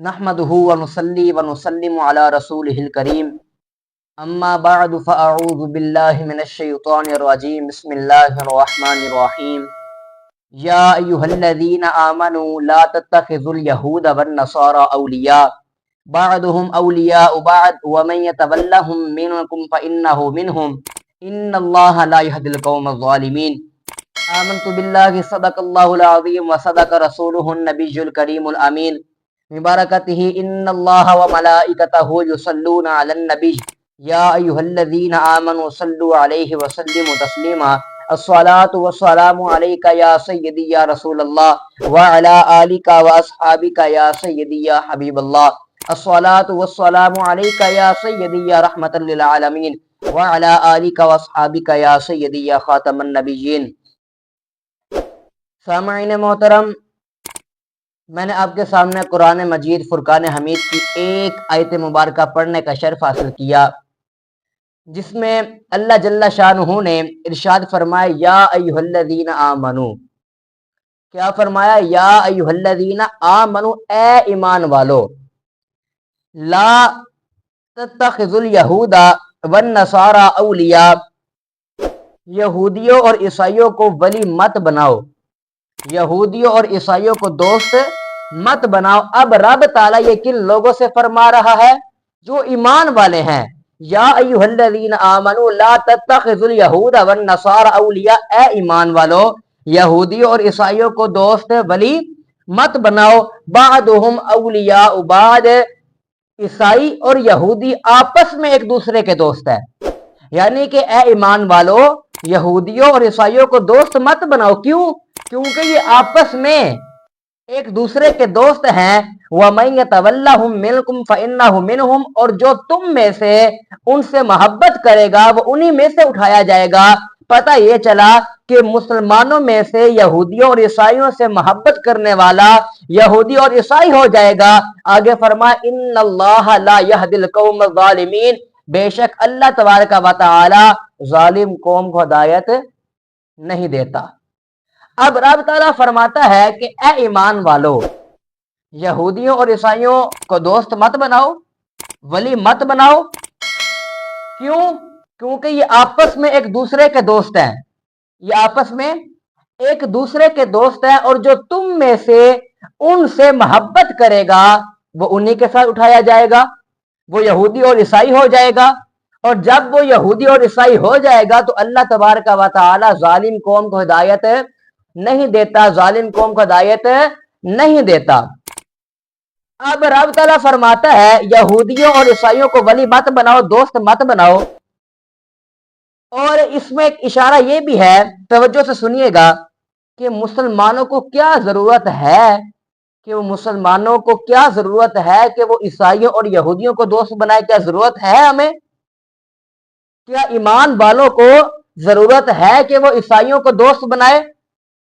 نحمدہ ونصلی ونسلم علی رسولہ الکریم اما بعد فاعوذ باللہ من الشیطان الرجیم بسم اللہ الرحمن الرحیم یا ایہا الذین آمنوا لا تتخذوا اليہود والنصارى اولیاء بعضهم اولیاء بعض ومن یتولہم منکم فانہ منہم ان اللہ لا یہدی القوم الظالمین آمنت باللہ صدق اللہ العظیم وصدق رسولہ النبی الکریم الامین مبارکتہ ان اللہ وملائکتہ یصلون علی النبی یا ایہا الذین آمنوا صلوا علیہ وسلموا تسلیما الصلاة والسلام علیکہ یا سیدی یا رسول اللہ وعلی آلکہ واصحابکہ یا سیدی یا حبیب اللہ الصلاة والسلام علیکہ یا سیدی یا رحمت للعالمین وعلی آلکہ واصحابکہ یا سیدی یا خاتم النبیین۔ سامعین محترم، میں نے آپ کے سامنے قرآن مجید فرقان حمید کی ایک آیت مبارکہ پڑھنے کا شرف حاصل کیا، جس میں اللہ جل شانہ نے ارشاد فرمایا یا ایھا الذین آمنو۔ کیا فرمایا؟ یا ایھا الذین آمنو، اے ایمان والو، لا تتخذوا الیہود والنصارى اولیاء، یہودیوں اور عیسائیوں کو ولی مت بناؤ، یہودیوں اور عیسائیوں کو دوست مت بناؤ۔ اب رب تعالیٰ یہ کن لوگوں سے فرما رہا ہے؟ جو ایمان والے ہیں۔ یا ایھا الذین آمنوا لا تتخذوا الیہود والنصارى اولیاء، اے ایمان والو، یہودیوں اور عیسائیوں کو دوست ولی مت بناؤ۔ بعضهم اولیاء بعض، عیسائی اور یہودی آپس میں ایک دوسرے کے دوست ہیں، یعنی کہ اے ایمان والو، یہودیوں اور عیسائیوں کو دوست مت بناؤ۔ کیوں؟ کیونکہ یہ آپس میں ایک دوسرے کے دوست ہیں۔ وَمَن يَتَوَلَّهُم مِّنكُمْ فَإِنَّهُ مِنْهُمْ، اور جو تم میں سے ان سے محبت کرے گا وہ انہی میں سے اٹھایا جائے گا۔ پتہ یہ چلا کہ مسلمانوں میں سے یہودیوں اور عیسائیوں سے محبت کرنے والا یہودی اور عیسائی ہو جائے گا۔ آگے فرمایا ان اللہ لا یہدی القوم الظالمین، بے شک اللہ تبارک و تعالی ظالم قوم کو ہدایت نہیں دیتا۔ اب رب تعالیٰ فرماتا ہے کہ اے ایمان والو، یہودیوں اور عیسائیوں کو دوست مت بناؤ، ولی مت بناؤ۔ کیوں؟ کیونکہ یہ آپس میں ایک دوسرے کے دوست ہیں، یہ آپس میں ایک دوسرے کے دوست ہیں، اور جو تم میں سے ان سے محبت کرے گا وہ انہی کے ساتھ اٹھایا جائے گا، وہ یہودی اور عیسائی ہو جائے گا۔ اور جب وہ یہودی اور عیسائی ہو جائے گا تو اللہ تبارک و تعالی ظالم قوم کو ہدایت نہیں دیتا، ظالم قوم کو ہدایت نہیں دیتا۔ اب رب تعالیٰ فرماتا ہے یہودیوں اور عیسائیوں کو ولی مت بناؤ، دوست مت بناؤ، اور اس میں ایک اشارہ یہ بھی ہے، توجہ سے سنیے گا، کہ مسلمانوں کو کیا ضرورت ہے، کہ وہ مسلمانوں کو کیا ضرورت ہے کہ وہ عیسائیوں اور یہودیوں کو دوست بنائے؟ کیا ضرورت ہے ہمیں؟ کیا ایمان والوں کو ضرورت ہے کہ وہ عیسائیوں کو دوست بنائے؟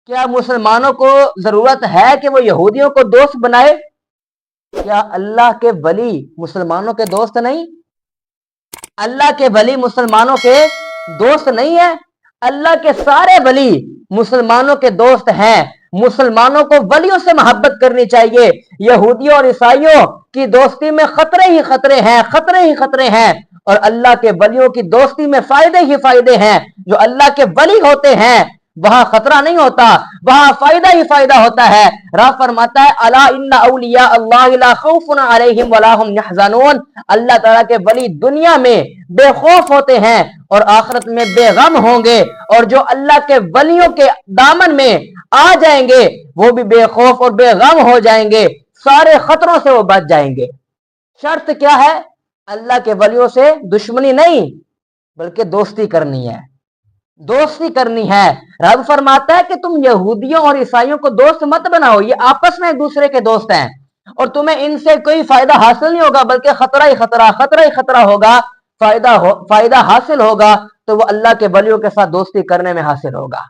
کیا مسلمانوں کو ضرورت ہے کہ وہ یہودیوں کو دوست بنائے؟ کیا اللہ کے ولی مسلمانوں کے دوست نہیں؟ اللہ کے ولی مسلمانوں کے دوست نہیں ہے؟ اللہ کے سارے ولی مسلمانوں کے دوست ہیں۔ مسلمانوں کو ولیوں سے محبت کرنی چاہیے۔ یہودیوں اور عیسائیوں کی دوستی میں خطرے ہی خطرے ہیں، خطرے ہی خطرے ہیں، اور اللہ کے ولیوں کی دوستی میں فائدے ہی فائدے ہیں۔ جو اللہ کے ولی ہوتے ہیں وہاں خطرہ نہیں ہوتا، وہاں فائدہ ہی فائدہ ہوتا ہے۔ رب فرماتا ہے الا ان اولیاء اللہ لا خوف علیہم ولا هم يحزنون، اللہ تعالیٰ کے ولی دنیا میں بے خوف ہوتے ہیں اور آخرت میں بے غم ہوں گے، اور جو اللہ کے ولیوں کے دامن میں آ جائیں گے وہ بھی بے خوف اور بے غم ہو جائیں گے، سارے خطروں سے وہ بچ جائیں گے۔ شرط کیا ہے؟ اللہ کے ولیوں سے دشمنی نہیں بلکہ دوستی کرنی ہے، دوستی کرنی ہے۔ رب فرماتا ہے کہ تم یہودیوں اور عیسائیوں کو دوست مت بناؤ، یہ آپس میں ایک دوسرے کے دوست ہیں، اور تمہیں ان سے کوئی فائدہ حاصل نہیں ہوگا بلکہ خطرہ ہی خطرہ، خطرہ ہی خطرہ ہوگا۔ فائدہ حاصل ہوگا تو وہ اللہ کے ولیوں کے ساتھ دوستی کرنے میں حاصل ہوگا۔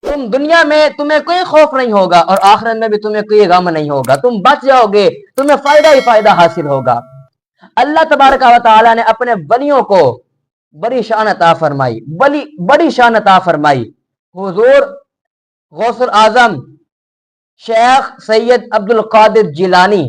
تم دنیا میں تمہیں کوئی خوف نہیں ہوگا اور آخرت میں بھی تمہیں کوئی غم نہیں ہوگا، تم بچ جاؤ گے، تمہیں فائدہ ہی فائدہ حاصل ہوگا۔ اللہ تبارک و تعالی نے اپنے ولیوں کو بڑی شان عطا فرمائی، بڑی شان عطا فرمائی۔ حضور غوث الاعظم شیخ سید عبد القادر جیلانی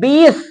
20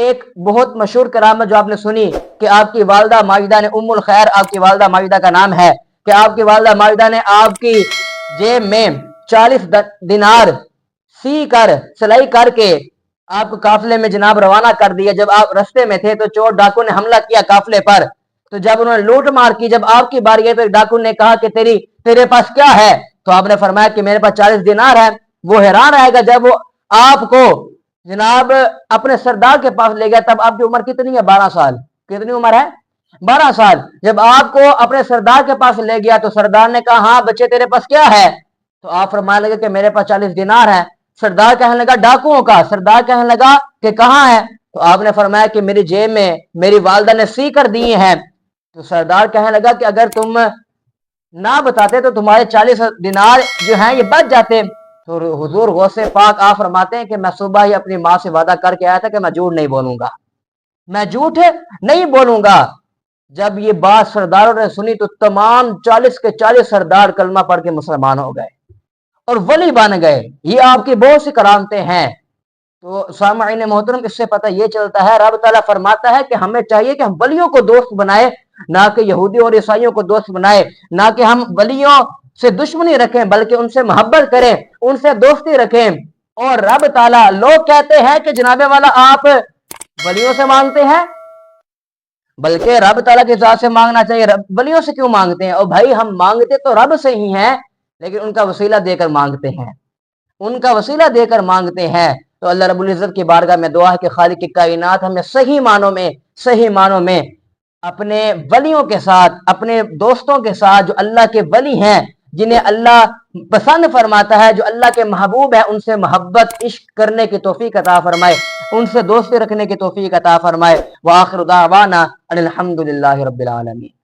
ایک بہت مشہور کرامت جو آپ نے سنی کہ آپ کی والدہ ماجدہ نے، ام الخیر آپ کی والدہ ماجدہ کا نام ہے، کہ آپ کی والدہ ماجدہ نے آپ کی جیب میں 40 دینار سی کر، سلائی کر کے آپ قافلے میں جناب روانہ کر دیا۔ جب آپ رستے میں تھے تو چور ڈاکو نے حملہ کیا قافلے پر، تو جب انہوں نے لوٹ مار کی، جب آپ کی باری آئی تو ڈاکو نے کہا کہ تیرے پاس کیا ہے؟ تو آپ نے فرمایا کہ میرے پاس 40 دینار ہے۔ وہ حیران رہے گا جب وہ آپ کو جناب اپنے سردار کے پاس لے گیا۔ تب آپ کی عمر کتنی ہے؟ 12 سال۔ کتنی عمر ہے؟ 12 سال۔ جب آپ کو اپنے سردار کے پاس لے گیا تو سردار نے کہا ہاں بچے تیرے پاس کیا ہے؟ تو آپ فرمانے لگے کہ میرے پاس 40 دینار ہے۔ سردار کہنے لگا ڈاکوؤں کا۔ سردار کہنے لگا کہ کہاں ہے؟ تو آپ نے فرمایا کہ میری جیب میں میری والدہ نے سی کر دی ہیں۔ تو سردار کہنے لگا کہ اگر تم نہ بتاتے تو تمہارے 40 دینار جو ہیں یہ بچ جاتے۔ تو حضور غوث پاک آپ فرماتے ہیں کہ میں صبح ہی اپنی ماں سے وعدہ کر کے آیا تھا کہ میں جھوٹ نہیں بولوں گا، میں جھوٹ نہیں بولوں گا۔ جب یہ بات سرداروں نے سنی تو تمام 40 کے 40 سردار کلمہ پڑھ کے مسلمان ہو گئے اور ولی بن گئے۔ یہ آپ کی بہت سی کرامتیں ہیں۔ تو سامعین محترم، اس سے پتہ یہ چلتا ہے رب تعالیٰ فرماتا ہے کہ ہمیں چاہیے کہ ہم ولیوں کو دوست بنائے، نہ کہ یہودیوں اور عیسائیوں کو دوست بنائے، نہ کہ ہم ولیوں سے دشمنی رکھیں بلکہ ان سے محبت کریں، ان سے دوستی رکھیں۔ اور رب تعالیٰ، لوگ کہتے ہیں کہ جناب والا آپ ولیوں سے مانگتے ہیں، بلکہ رب تعالیٰ کی ذات سے مانگنا چاہیے، ولیوں سے کیوں مانگتے ہیں؟ اور بھائی ہم مانگتے تو رب سے ہی ہیں، لیکن ان کا وسیلہ دے کر مانگتے ہیں، ان کا وسیلہ دے کر مانگتے ہیں۔ تو اللہ رب العزت کی بارگاہ میں دعا ہے کہ خالق کائنات ہمیں صحیح معنوں میں اپنے ولیوں کے ساتھ، اپنے دوستوں کے ساتھ جو اللہ کے ولی ہیں، جنہیں اللہ پسند فرماتا ہے، جو اللہ کے محبوب ہیں، ان سے محبت عشق کرنے کی توفیق عطا فرمائے، ان سے دوستی رکھنے کی توفیق عطا فرمائے۔ وآخر دعوانا ان الحمد للہ رب العالمین۔